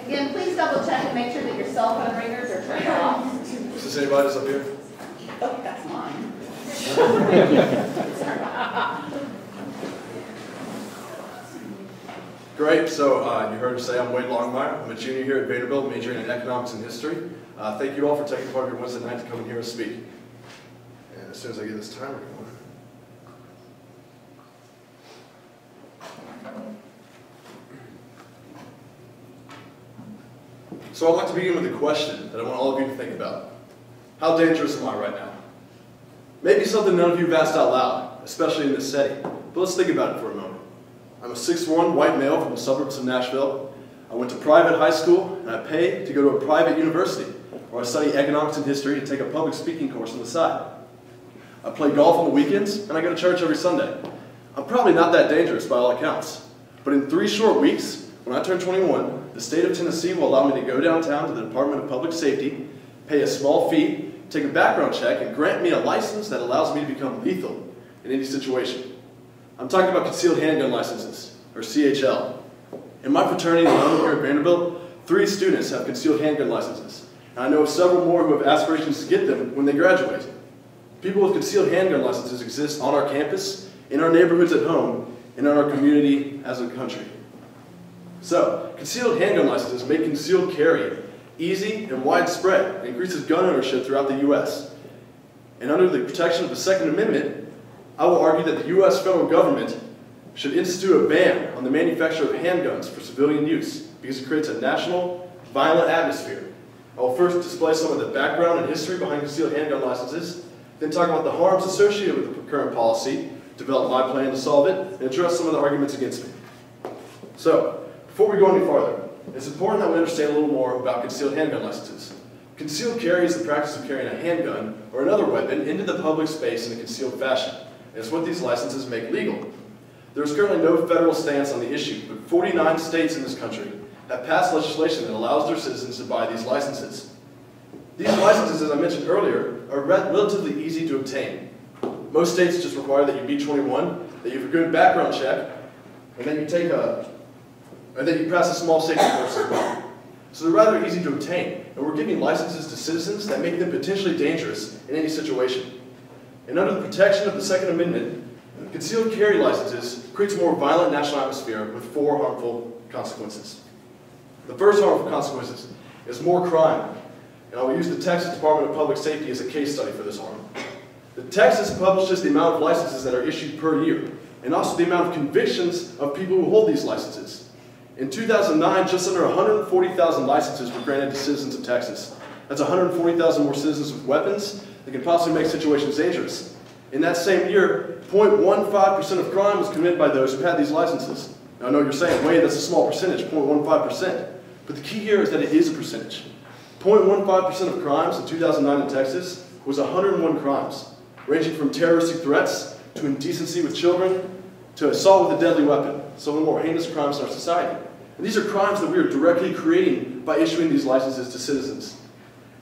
Again, please double check and make sure that your cell phone ringers are turned off. Is this anybody's up here? Oh, that's mine. Great, so you heard me say I'm Wade Longmire. I'm a junior here at Vanderbilt, majoring in economics and history. Thank you all for taking part of your Wednesday night to come in here and speak. And as soon as I get this timer going. So I'd like to begin with a question that I want all of you to think about. How dangerous am I right now? Maybe something none of you have asked out loud, especially in this setting, but let's think about it for a moment. I'm a 6'1" white male from the suburbs of Nashville. I went to private high school, and I pay to go to a private university, where I study economics and history and take a public speaking course on the side. I play golf on the weekends, and I go to church every Sunday. I'm probably not that dangerous by all accounts, but in 3 short weeks, when I turn 21, the state of Tennessee will allow me to go downtown to the Department of Public Safety, pay a small fee, take a background check, and grant me a license that allows me to become lethal in any situation. I'm talking about concealed handgun licenses, or CHL. In my fraternity alone here at Vanderbilt, 3 students have concealed handgun licenses, and I know of several more who have aspirations to get them when they graduate. People with concealed handgun licenses exist on our campus, in our neighborhoods at home, and in our community as a country. So, concealed handgun licenses make concealed carry easy and widespread and increases gun ownership throughout the U.S. And under the protection of the Second Amendment, I will argue that the U.S. federal government should institute a ban on the manufacture of handguns for civilian use because it creates a national, violent atmosphere. I will first display some of the background and history behind concealed handgun licenses, then talk about the harms associated with the current policy, develop my plan to solve it, and address some of the arguments against me. So, before we go any farther, it's important that we understand a little more about concealed handgun licenses. Concealed carry is the practice of carrying a handgun or another weapon into the public space in a concealed fashion. And it's what these licenses make legal. There is currently no federal stance on the issue, but 49 states in this country have passed legislation that allows their citizens to buy these licenses. These licenses, as I mentioned earlier, are relatively easy to obtain. Most states just require that you be 21, that you have a good background check, and then you pass a small safety course as well. So they're rather easy to obtain, and we're giving licenses to citizens that make them potentially dangerous in any situation. And under the protection of the Second Amendment, concealed carry licenses creates a more violent national atmosphere with 4 harmful consequences. The first harmful consequences is more crime, and I will use the Texas Department of Public Safety as a case study for this harm. The Texas publishes the amount of licenses that are issued per year, and also the amount of convictions of people who hold these licenses. In 2009, just under 140,000 licenses were granted to citizens of Texas. That's 140,000 more citizens with weapons that can possibly make situations dangerous. In that same year, 0.15% of crime was committed by those who had these licenses. Now I know you're saying, wait, that's a small percentage, 0.15%. But the key here is that it is a percentage. 0.15% of crimes in 2009 in Texas was 101 crimes, ranging from terroristic threats to indecency with children to assault with a deadly weapon, some of the more heinous crimes in our society. And these are crimes that we are directly creating by issuing these licenses to citizens.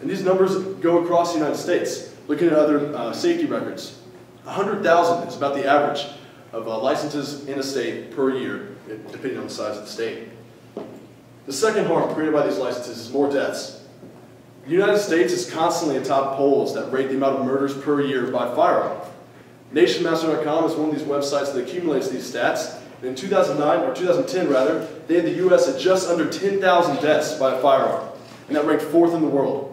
And these numbers go across the United States. Looking at other safety records, 100,000 is about the average of licenses in a state per year, depending on the size of the state. The second harm created by these licenses is more deaths. The United States is constantly atop polls that rate the amount of murders per year by firearm. NationMaster.com is one of these websites that accumulates these stats. And in 2010 rather, they had the U.S. at just under 10,000 deaths by a firearm, and that ranked 4th in the world.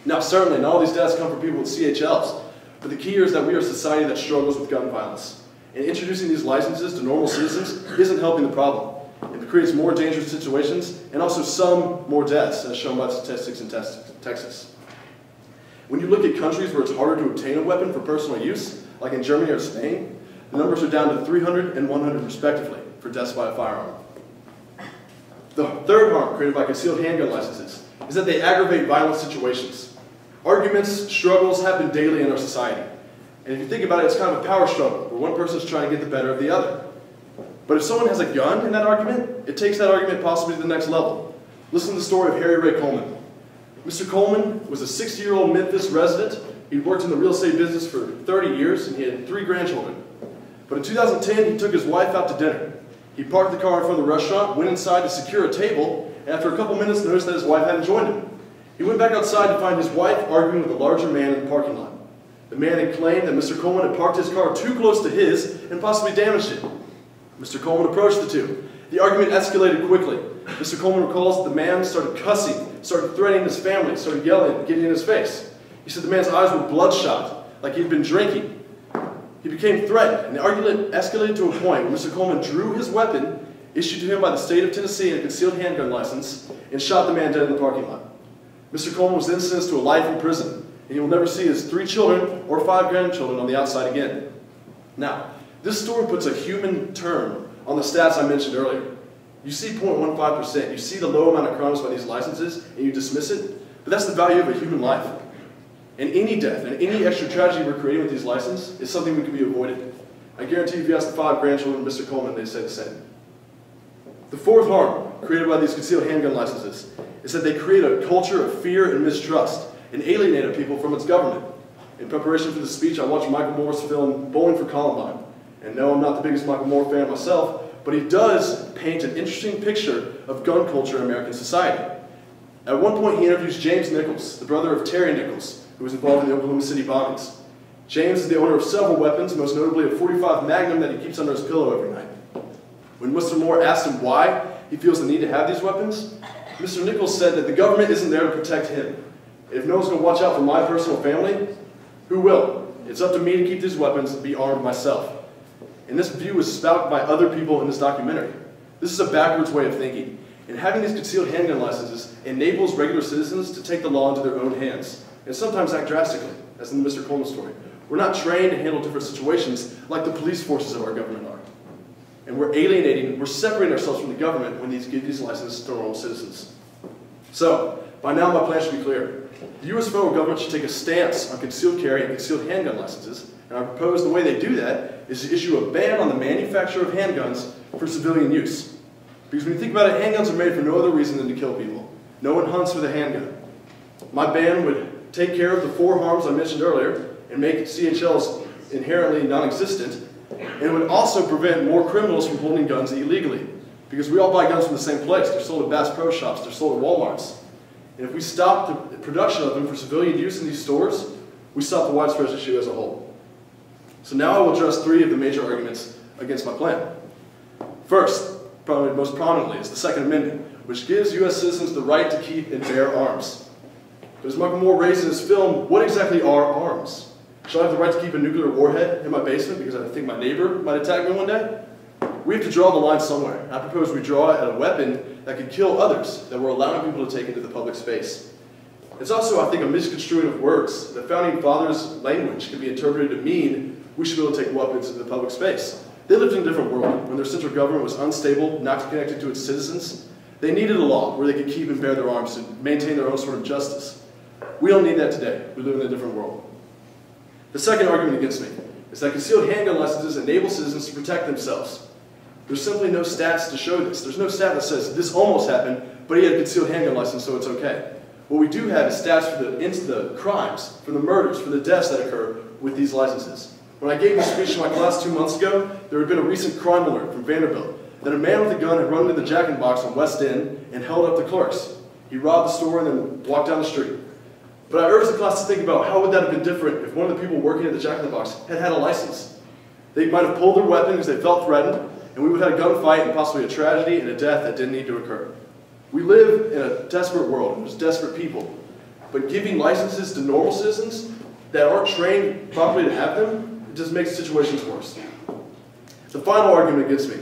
Now certainly, not all these deaths come from people with CHLs, but the key here is that we are a society that struggles with gun violence. And introducing these licenses to normal citizens isn't helping the problem. It creates more dangerous situations and also some more deaths, as shown by the statistics in Texas. When you look at countries where it's harder to obtain a weapon for personal use, like in Germany or Spain, the numbers are down to 300 and 100 respectively for deaths by a firearm. The third harm created by concealed handgun licenses is that they aggravate violent situations. Arguments, struggles happen daily in our society. And if you think about it, it's kind of a power struggle, where one person is trying to get the better of the other. But if someone has a gun in that argument, it takes that argument possibly to the next level. Listen to the story of Harry Ray Coleman. Mr. Coleman was a 60-year-old Memphis resident. He'd worked in the real estate business for 30 years, and he had 3 grandchildren. But in 2010, he took his wife out to dinner. He parked the car in front of the restaurant, went inside to secure a table, and after a couple minutes noticed that his wife hadn't joined him. He went back outside to find his wife arguing with a larger man in the parking lot. The man had claimed that Mr. Coleman had parked his car too close to his and possibly damaged it. Mr. Coleman approached the two. The argument escalated quickly. Mr. Coleman recalls that the man started cussing, started threatening his family, started yelling, getting in his face. He said the man's eyes were bloodshot, like he'd been drinking. He became threatened, and the argument escalated to a point where Mr. Coleman drew his weapon, issued to him by the state of Tennessee and a concealed handgun license, and shot the man dead in the parking lot. Mr. Coleman was then sentenced to a life in prison, and he will never see his 3 children or 5 grandchildren on the outside again. Now, this story puts a human term on the stats I mentioned earlier. You see 0.15%, you see the low amount of crimes by these licenses, and you dismiss it, but that's the value of a human life. And any death and any extra tragedy we're creating with these licenses is something that can be avoided. I guarantee if you ask the 5 grandchildren of Mr. Coleman, they'd say the same. The fourth harm created by these concealed handgun licenses is that they create a culture of fear and mistrust and alienate people from its government. In preparation for this speech, I watched Michael Moore's film Bowling for Columbine. And no, I'm not the biggest Michael Moore fan myself, but he does paint an interesting picture of gun culture in American society. At one point, he interviews James Nichols, the brother of Terry Nichols, who was involved in the Oklahoma City bombings. James is the owner of several weapons, most notably a .45 Magnum that he keeps under his pillow every night. When Mr. Moore asked him why he feels the need to have these weapons, Mr. Nichols said that the government isn't there to protect him. If no one's going to watch out for my personal family, who will? It's up to me to keep these weapons and be armed myself. And this view was espoused by other people in this documentary. This is a backwards way of thinking. And having these concealed handgun licenses enables regular citizens to take the law into their own hands, and sometimes act drastically, as in the Mr. Coleman story. We're not trained to handle different situations like the police forces of our government are. And we're separating ourselves from the government when these give these licenses to normal citizens. So, by now my plan should be clear. The U.S. federal government should take a stance on concealed carry and concealed handgun licenses, and I propose the way they do that is to issue a ban on the manufacture of handguns for civilian use. Because when you think about it, handguns are made for no other reason than to kill people. No one hunts with a handgun. My ban would take care of the 4 harms I mentioned earlier and make CHLs inherently non-existent, and it would also prevent more criminals from holding guns illegally. Because we all buy guns from the same place. They're sold at Bass Pro Shops, they're sold at Walmarts. And if we stop the production of them for civilian use in these stores, we stop the widespread issue as a whole. So now I will address 3 of the major arguments against my plan. First, probably most prominently, is the Second Amendment, which gives U.S. citizens the right to keep and bear arms. But as Michael Moore raised in his film, what exactly are arms? Should I have the right to keep a nuclear warhead in my basement because I think my neighbor might attack me one day? We have to draw the line somewhere. I propose we draw it at a weapon that could kill others that we're allowing people to take into the public space. It's also, I think, a misconstruing of words. The Founding Fathers' language can be interpreted to mean we should be able to take weapons into the public space. They lived in a different world when their central government was unstable, not connected to its citizens. They needed a law where they could keep and bear their arms to maintain their own sort of justice. We don't need that today. We live in a different world. The second argument against me is that concealed handgun licenses enable citizens to protect themselves. There's simply no stats to show this. There's no stat that says this almost happened, but he had a concealed handgun license, so it's okay. What we do have is stats for the crimes, for the murders, for the deaths that occur with these licenses. When I gave this speech to my class 2 months ago, there had been a recent crime alert from Vanderbilt that a man with a gun had run into the Jack in the Box on West End and held up the clerks. He robbed the store and then walked down the street. But I urged the class to think about how would that have been different if one of the people working at the Jack in the Box had had a license. They might have pulled their weapon because they felt threatened, and we would have had a gunfight and possibly a tragedy and a death that didn't need to occur. We live in a desperate world, and there's desperate people. But giving licenses to normal citizens that aren't trained properly to have them, it just makes situations worse. The final argument against me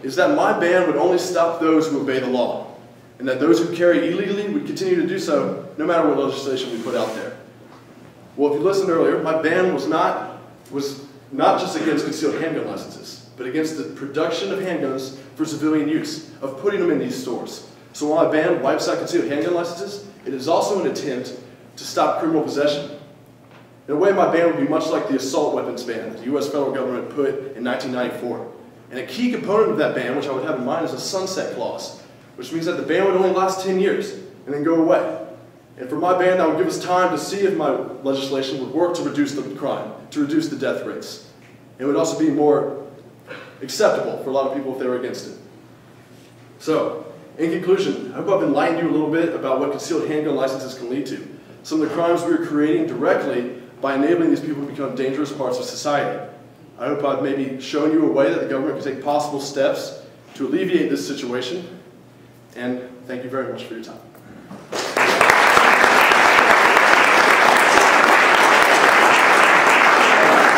is that my ban would only stop those who obey the law, and that those who carry illegally would continue to do so no matter what legislation we put out there. Well, if you listened earlier, my ban was not just against concealed handgun licenses, but against the production of handguns for civilian use, of putting them in these stores. So while my ban wipes out concealed handgun licenses, it is also an attempt to stop criminal possession. In a way, my ban would be much like the assault weapons ban that the U.S. federal government put in 1994. And a key component of that ban, which I would have in mind, is a sunset clause, which means that the ban would only last 10 years and then go away. And for my ban, that would give us time to see if my legislation would work to reduce the crime, to reduce the death rates. It would also be more acceptable for a lot of people if they were against it. So, in conclusion, I hope I've enlightened you a little bit about what concealed handgun licenses can lead to. Some of the crimes we are creating directly by enabling these people to become dangerous parts of society. I hope I've maybe shown you a way that the government can take possible steps to alleviate this situation. And thank you very much for your time.